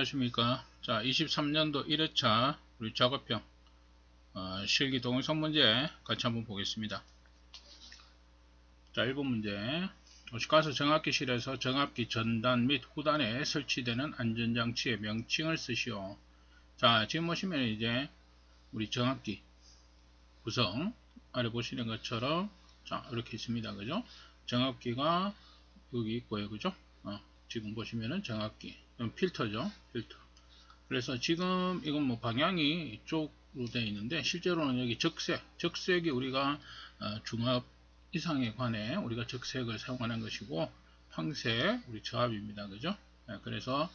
안녕하십니까. 자, 23년도 1회차 우리 작업형 실기 동영상 문제 같이 한번 보겠습니다. 자, 1번 문제. 도시가스 정압기실에서 정압기 전단 및 후단에 설치되는 안전장치의 명칭을 쓰시오. 자, 지금 보시면 이제 우리 정압기 구성 아래 보시는 것처럼 자, 이렇게 있습니다. 그죠? 정압기가 여기 있고요. 그죠? 지금 보시면은 정압기, 필터죠. 필터. 그래서 지금 이건 뭐 방향이 이쪽으로 되어 있는데 실제로는 여기 적색이 우리가 중압 이상에 관해 우리가 적색을 사용하는 것이고 황색 우리 저압입니다. 그죠? 그래서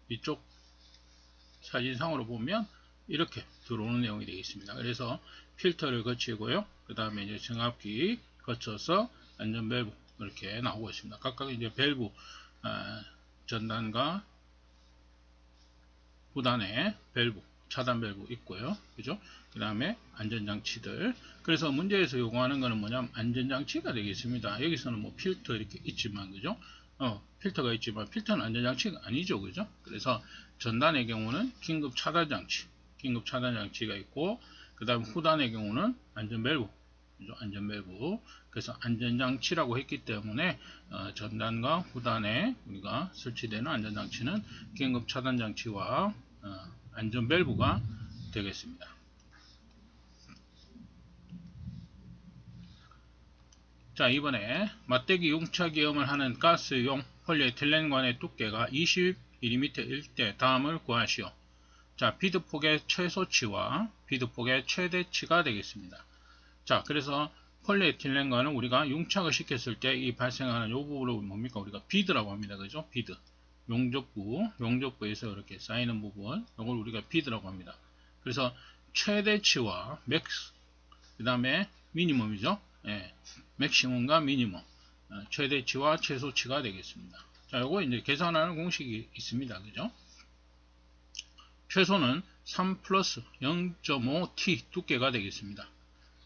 이쪽 사진상으로 보면 이렇게 들어오는 내용이 되어 있습니다. 그래서 필터를 거치고요. 그 다음에 이제 정압기 거쳐서 안전 밸브 이렇게 나오고 있습니다. 각각 이제 밸브 전단과 후단에 밸브, 차단 밸브 있고요. 그죠? 그 다음에 안전장치들. 그래서 문제에서 요구하는 거는 뭐냐면 안전장치가 되겠습니다. 여기서는 뭐 필터 이렇게 있지만, 그죠? 필터가 있지만, 필터는 안전장치가 아니죠. 그죠? 그래서 전단의 경우는 긴급 차단장치가 있고, 그 다음 후단의 경우는 안전 밸브, 그죠? 안전 밸브. 그래서 안전장치라고 했기 때문에 전단과 후단에 우리가 설치되는 안전장치는 긴급 차단장치와 안전 밸브가 되겠습니다. 자, 이번에 맞대기 융착이염을 하는 가스용 폴리에틸렌관의 두께가 20mm일 때 다음을 구하시오. 자, 비드폭의 최소치와 비드폭의 최대치가 되겠습니다. 자, 그래서 폴리에틸렌관은 우리가 융착을 시켰을 때 이 발생하는 요 부분을 뭡니까? 우리가 비드라고 합니다. 그죠? 비드. 용접부에서 이렇게 쌓이는 부분, 이걸 우리가 비드라고 합니다. 그래서 최대치와 맥스, 그 다음에 미니멈이죠. 맥시멈과 미니멈. 최대치와 최소치가 되겠습니다. 자, 요거 이제 계산하는 공식이 있습니다. 그죠? 최소는 3 플러스 0.5T 두께가 되겠습니다.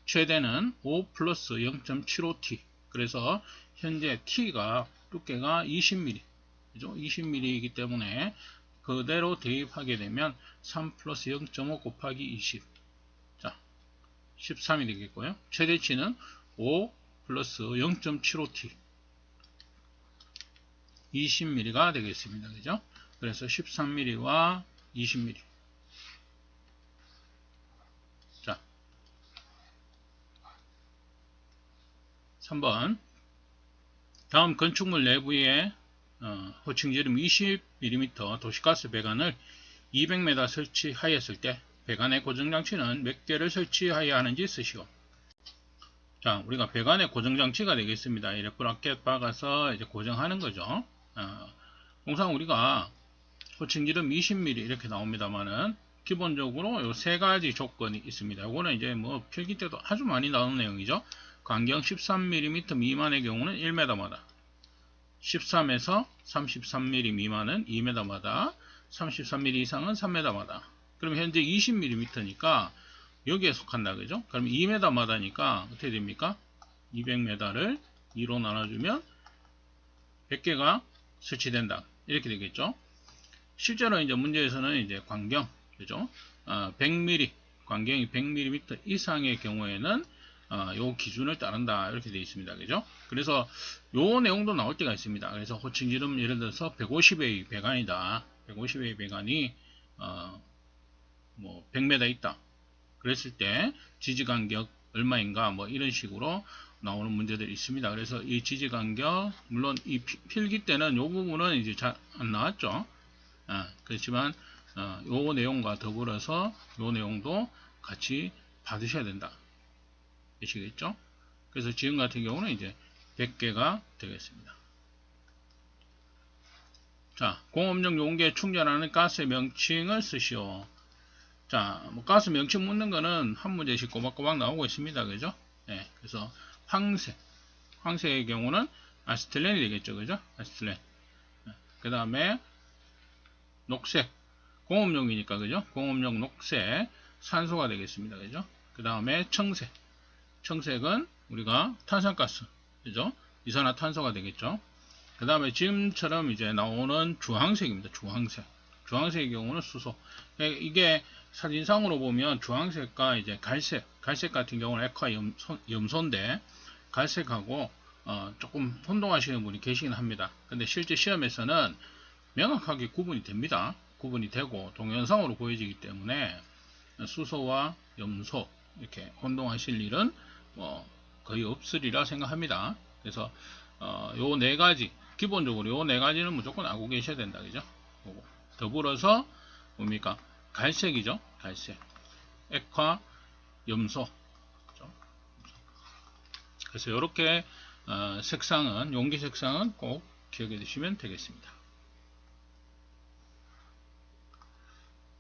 최대는 5 플러스 0.75T. 그래서 현재 T가 두께가 20mm. 그죠? 20mm이기 때문에 그대로 대입하게 되면 3 플러스 0.5 곱하기 20. 자, 13이 되겠고요. 최대치는 5 플러스 0.75T. 20mm가 되겠습니다. 그죠? 그래서 13mm와 20mm. 자, 3번. 다음 건축물 내부에 호칭지름 20mm 도시가스 배관을 200m 설치하였을 때 배관의 고정장치는 몇 개를 설치하여야 하는지 쓰시오. 자, 우리가 배관의 고정장치가 되겠습니다. 이렇게 브라켓 박아서 이제 고정하는 거죠. 통상 우리가 호칭지름 20mm 이렇게 나옵니다만은 기본적으로 요 세 가지 조건이 있습니다. 요거는 이제 뭐 필기 때도 아주 많이 나오는 내용이죠. 간경 13mm 미만의 경우는 1m마다, 13에서 33mm 미만은 2m마다, 33mm 이상은 3m마다. 그럼 현재 20mm니까 여기에 속한다. 그죠? 그럼 2m마다니까 어떻게 됩니까? 200m를 2로 나눠주면 100개가 설치된다. 이렇게 되겠죠? 실제로 이제 문제에서는 이제 광경, 그죠? 100mm, 광경이 100mm 이상의 경우에는 요 기준을 따른다. 이렇게 되어 있습니다. 그죠? 그래서 요 내용도 나올 때가 있습니다. 그래서 호칭지름 예를 들어서 150A 배관이다. 150A 배관이 뭐 100m 있다. 그랬을 때 지지간격 얼마인가 뭐 이런 식으로 나오는 문제들이 있습니다. 그래서 이 지지간격, 물론 이 필기 때는 요 부분은 이제 잘 안 나왔죠. 그렇지만 요 내용과 더불어서 요 내용도 같이 받으셔야 된다. 되시겠죠? 그래서 지금 같은 경우는 이제 100개가 되겠습니다. 자, 공업용 용기에 충전하는 가스의 명칭을 쓰시오. 자, 뭐 가스 명칭 묻는 거는 한 문제씩 꼬박꼬박 나오고 있습니다. 그죠? 그래서 황색의 경우는 아세틸렌이 되겠죠. 그죠? 아세틸렌. 그 다음에 녹색, 공업용이니까, 그죠? 공업용 녹색, 산소가 되겠습니다. 그죠? 그 다음에 청색은 우리가 탄산가스, 그죠? 이산화탄소가 되겠죠? 그 다음에 지금처럼 이제 나오는 주황색입니다. 주황색의 경우는 수소. 이게 사진상으로 보면 주황색과 이제 갈색 같은 경우는 액화 염소인데 갈색하고 조금 혼동하시는 분이 계시긴 합니다. 근데 실제 시험에서는 명확하게 구분이 됩니다. 구분이 되고 동영상으로 보여지기 때문에 수소와 염소 이렇게 혼동하실 일은 거의 없으리라 생각합니다. 그래서 요 네 가지 기본적으로 요 네 가지는 무조건 알고 계셔야 된다, 그죠? 더불어서 뭡니까? 갈색이죠. 갈색, 액화, 염소. 그죠? 그래서 이렇게 색상은 용기 색상은 꼭 기억해 두시면 되겠습니다.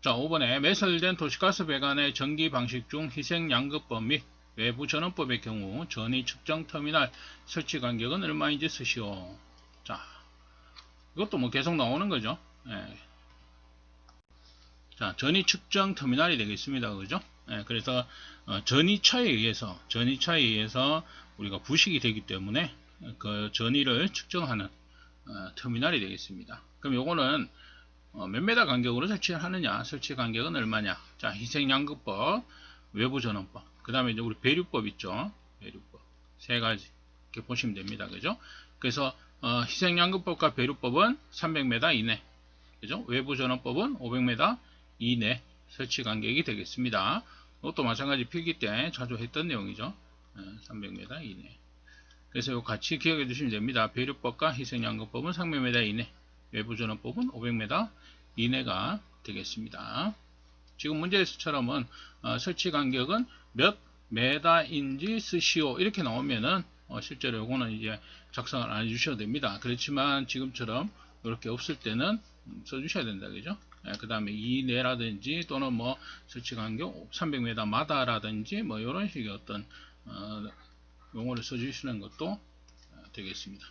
자, 5번에 매설된 도시가스 배관의 전기 방식 중 희생양급법 및 외부 전원법의 경우 전위 측정 터미널 설치 간격은 얼마인지 쓰시오. 자, 이것도 뭐 계속 나오는 거죠. 예. 자, 전위 측정 터미널이 되겠습니다. 그죠? 예, 그래서 전위차에 의해서 우리가 부식이 되기 때문에 그 전위를 측정하는 터미널이 되겠습니다. 그럼 요거는 몇 메다 간격으로 설치를 하느냐, 설치 간격은 얼마냐. 자, 희생양급법, 외부전원법, 그 다음에 이제 우리 배류법 있죠. 배류법 세 가지 이렇게 보시면 됩니다. 그죠? 그래서 희생양급법과 배류법은 300m 이내, 그죠? 외부전원법은 500m 이내 설치 간격이 되겠습니다. 이것도 마찬가지 필기 때 자주 했던 내용이죠. 300m 이내. 그래서 이거 같이 기억해 두시면 됩니다. 배류법과 희생양급법은 300m 이내, 외부전원법은 500m 이내가 되겠습니다. 지금 문제에서처럼은 설치 간격은 몇 메다인지 쓰시오 이렇게 나오면은 실제로 이거는 이제 작성을 안 해주셔도 됩니다. 그렇지만 지금처럼 이렇게 없을 때는 써주셔야 된다, 그죠? 그 다음에 이내라든지 또는 뭐 설치 간격 300m 마다라든지 뭐 이런 식의 어떤 용어를 써주시는 것도 되겠습니다.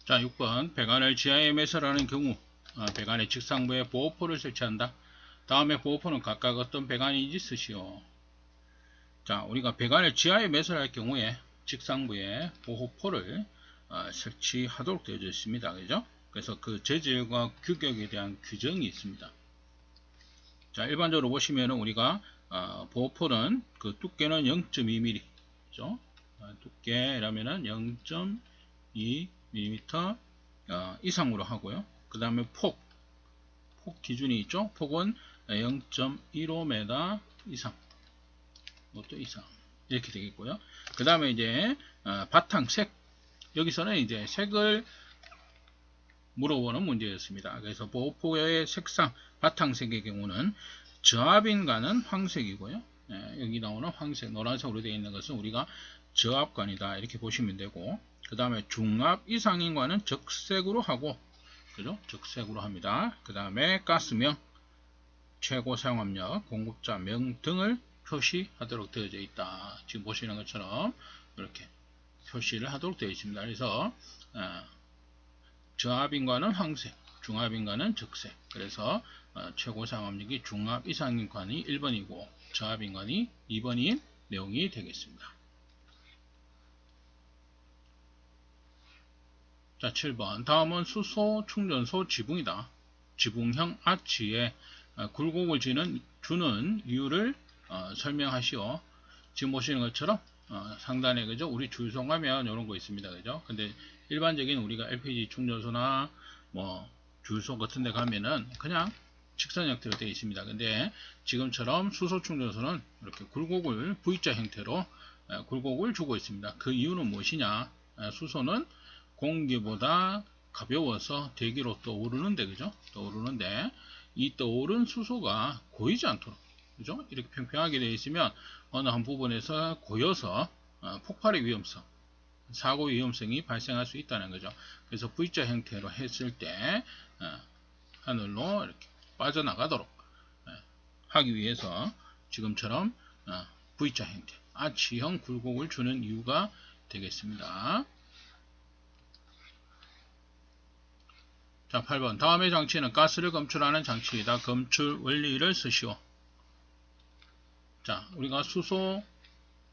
자, 6번 배관을 지하에 매설하는 경우 배관의 직상부에 보호포를 설치한다. 다음에 보호포는 각각 어떤 배관인지 쓰시오. 자, 우리가 배관을 지하에 매설할 경우에 직상부에 보호포를 설치하도록 되어져 있습니다. 그죠? 그래서 그 재질과 규격에 대한 규정이 있습니다. 자, 일반적으로 보시면은 우리가 보호포는 그 두께는 0.2mm, 그죠? 두께라면은 0.2mm 이상으로 하고요. 그 다음에 폭 기준이 있죠. 폭은 0.15m 이상, 이것도 이상 이렇게 되겠고요. 그 다음에 이제 바탕색, 여기서는 이제 색을 물어보는 문제였습니다. 그래서 보호포의 색상, 바탕색의 경우는 저압인관은 황색이고요. 여기 나오는 황색, 노란색으로 되어 있는 것은 우리가 저압관이다 이렇게 보시면 되고, 그 다음에 중압 이상인관은 적색으로 하고, 그죠? 적색으로 합니다. 그 다음에 가스명, 최고 사용압력, 공급자명 등을 표시하도록 되어져 있다. 지금 보시는 것처럼 이렇게 표시를 하도록 되어 있습니다. 그래서 저압인관은 황색, 중압인관은 적색. 그래서 최고 사용압력이 중압 이상인관이 1번이고 저압인관이 2번인 내용이 되겠습니다. 자, 7번. 다음은 수소 충전소 지붕이다. 지붕형 아치에 굴곡을 주는 이유를 설명하시오. 지금 보시는 것처럼 상단에, 그죠? 우리 주유소 가면 이런 거 있습니다. 그죠? 근데 일반적인 우리가 LPG 충전소나 뭐 주유소 같은 데 가면은 그냥 직선 형태로 되어 있습니다. 근데 지금처럼 수소 충전소는 이렇게 굴곡을 V자 형태로 굴곡을 주고 있습니다. 그 이유는 무엇이냐? 수소는 공기보다 가벼워서 대기로 떠오르는데, 그죠? 떠오르는데 이 떠오른 수소가 고이지 않도록, 그죠? 이렇게 평평하게 되어 있으면 어느 한 부분에서 고여서 폭발의 위험성, 사고 위험성이 발생할 수 있다는 거죠. 그래서 V자 형태로 했을 때 하늘로 이렇게 빠져나가도록 하기 위해서 지금처럼 V자 형태, 아치형 굴곡을 주는 이유가 되겠습니다. 자, 8번. 다음의 장치는 가스를 검출하는 장치이다. 검출 원리를 쓰시오. 자, 우리가 수소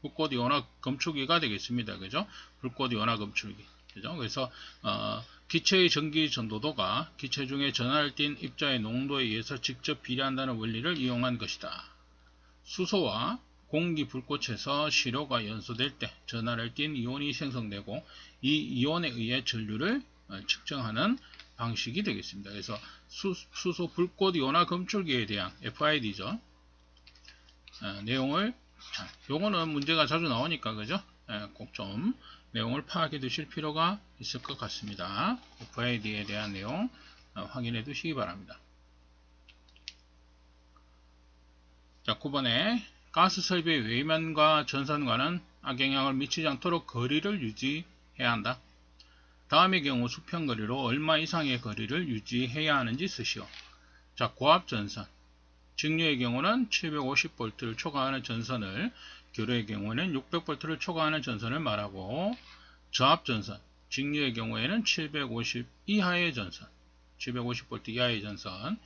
불꽃이 워낙 검출기가 되겠습니다. 그죠? 불꽃이 워낙 검출기. 그죠? 그래서 기체의 전기 전도도가 기체 중에 전하를 띤 입자의 농도에 의해서 직접 비례한다는 원리를 이용한 것이다. 수소와 공기 불꽃에서 시료가 연소될 때 전하를 띤 이온이 생성되고 이 이온에 의해 전류를 측정하는 방식이 되겠습니다. 그래서 수소 불꽃 이온화 검출기에 대한 FID죠. 내용을 요거는 문제가 자주 나오니까 그죠? 꼭 좀 내용을 파악해 두실 필요가 있을 것 같습니다. FID에 대한 내용 확인해 두시기 바랍니다. 자, 9번에 가스 설비의 외면과 전선과는 악영향을 미치지 않도록 거리를 유지해야 한다. 다음의 경우 수평거리로 얼마 이상의 거리를 유지해야 하는지 쓰시오. 자, 고압전선. 직류의 경우는 750V를 초과하는 전선을, 교류의 경우에는 600V를 초과하는 전선을 말하고, 저압전선. 직류의 경우에는 750 이하의 전선, 750V 이하의 전선,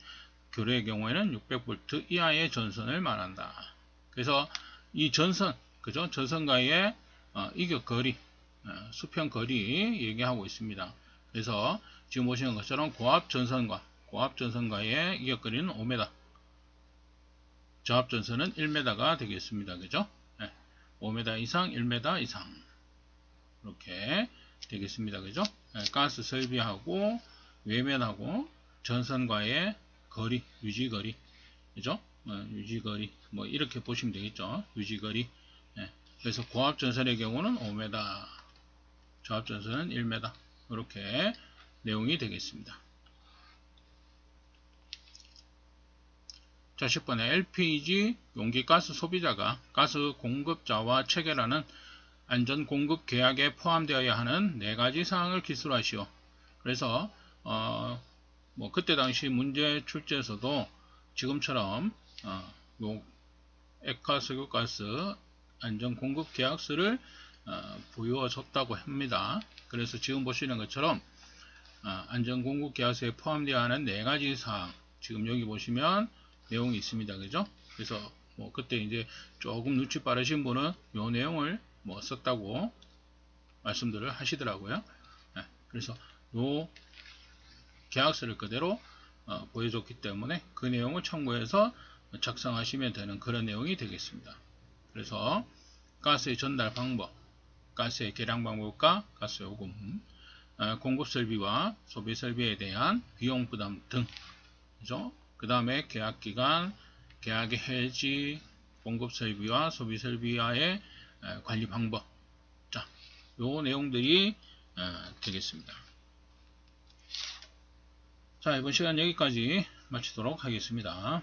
교류의 경우에는 600V 이하의 전선을 말한다. 그래서 이 전선, 그죠? 전선과의 이격거리, 수평거리 얘기하고 있습니다. 그래서 지금 보시는 것처럼 고압전선과의 이격거리는 5m, 저압전선은 1m가 되겠습니다. 그죠? 5m 이상, 1m 이상. 이렇게 되겠습니다. 그죠? 가스 설비하고 외면하고 전선과의 거리, 유지거리. 그죠? 유지거리. 뭐 이렇게 보시면 되겠죠? 유지거리. 그래서 고압전선의 경우는 5m, 저압전선은 1m. 이렇게 내용이 되겠습니다. 자, 10번에 LPG 용기가스 소비자가 가스 공급자와 체결하는 안전공급 계약에 포함되어야 하는 4가지 사항을 기술하시오. 그래서 뭐 그때 당시 문제 출제에서도 지금처럼 요 액화 석유가스 안전공급 계약서를 보여줬다고 합니다. 그래서 지금 보시는 것처럼 안전공급 계약서에 포함되어야 하는 4가지 사항, 지금 여기 보시면 내용이 있습니다. 그죠? 그래서 뭐 그때 이제 조금 눈치 빠르신 분은 요 내용을 뭐 썼다고 말씀들을 하시더라고요. 그래서 요 계약서를 그대로 보여줬기 때문에 그 내용을 참고해서 작성하시면 되는 그런 내용이 되겠습니다. 그래서 가스의 전달 방법, 가스의 계량 방법과 가스 요금, 공급 설비와 소비 설비에 대한 비용 부담 등, 그죠? 그 다음에 계약 기간, 계약의 해지, 공급 설비와 소비 설비와의 관리 방법. 자, 요 내용들이 되겠습니다. 자, 이번 시간 여기까지 마치도록 하겠습니다.